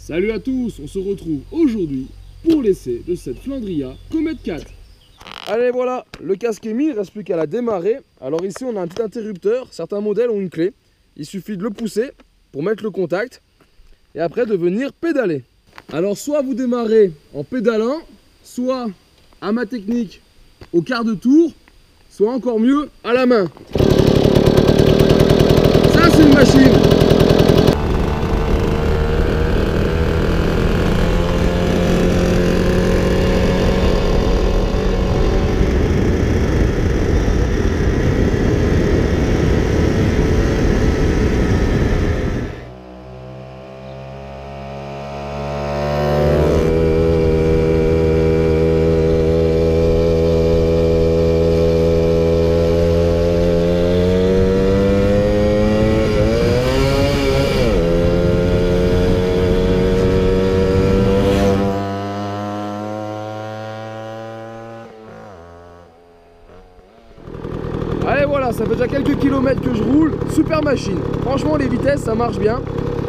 Salut à tous, on se retrouve aujourd'hui pour l'essai de cette Flandria Comet 4. Allez voilà, le casque est mis, il ne reste plus qu'à la démarrer. Alors ici on a un petit interrupteur, certains modèles ont une clé. Il suffit de le pousser pour mettre le contact et après de venir pédaler. Alors soit vous démarrez en pédalant, soit à ma technique au quart de tour, soit encore mieux à la main. Ça c'est une machine. Allez voilà, ça fait déjà quelques kilomètres que je roule, super machine. Franchement les vitesses ça marche bien.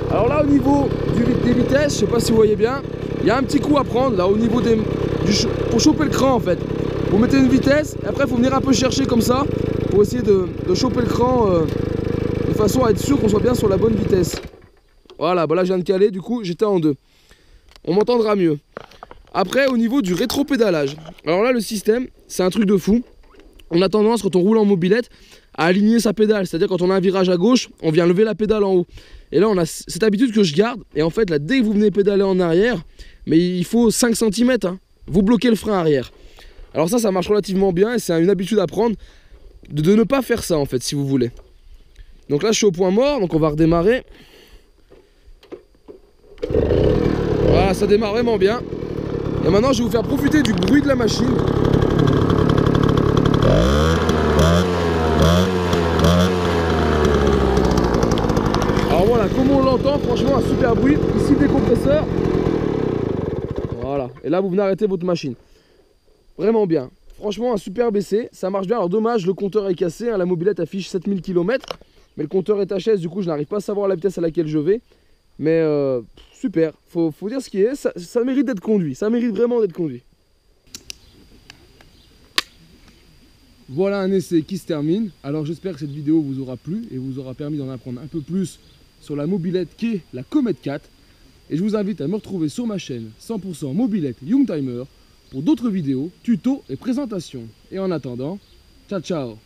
Alors là au niveau des vitesses, je sais pas si vous voyez bien, il y a un petit coup à prendre là au niveau pour choper le cran en fait. Vous mettez une vitesse et après il faut venir un peu chercher comme ça pour essayer de choper le cran de façon à être sûr qu'on soit bien sur la bonne vitesse. Voilà, bah là je viens de caler, du coup j'étais en 2. On m'entendra mieux. Après au niveau du rétro-pédalage, alors là le système c'est un truc de fou. On a tendance, quand on roule en mobilette, à aligner sa pédale. C'est-à-dire quand on a un virage à gauche, on vient lever la pédale en haut. Et là, on a cette habitude que je garde. Et en fait, là, dès que vous venez pédaler en arrière, mais il faut 5 cm, hein, vous bloquez le frein arrière. Alors ça marche relativement bien et c'est une habitude à prendre de ne pas faire ça, en fait, si vous voulez. Donc là, je suis au point mort, donc on va redémarrer. Voilà, ça démarre vraiment bien. Et maintenant, je vais vous faire profiter du bruit de la machine. Alors voilà, comme on l'entend, franchement un super bruit. Ici le décompresseur. Voilà, et là vous venez arrêter votre machine. Vraiment bien. Franchement un super essai, ça marche bien. Alors dommage, le compteur est cassé, hein. La mobilette affiche 7000 km. Mais le compteur est HS, du coup je n'arrive pas à savoir la vitesse à laquelle je vais. Mais super, faut dire ce qui est, ça mérite d'être conduit. Ça mérite vraiment d'être conduit. Voilà un essai qui se termine. Alors j'espère que cette vidéo vous aura plu et vous aura permis d'en apprendre un peu plus sur la mobilette qu'est la Comet 4. Et je vous invite à me retrouver sur ma chaîne 100% mobilette Youngtimer pour d'autres vidéos, tutos et présentations. Et en attendant, ciao ciao.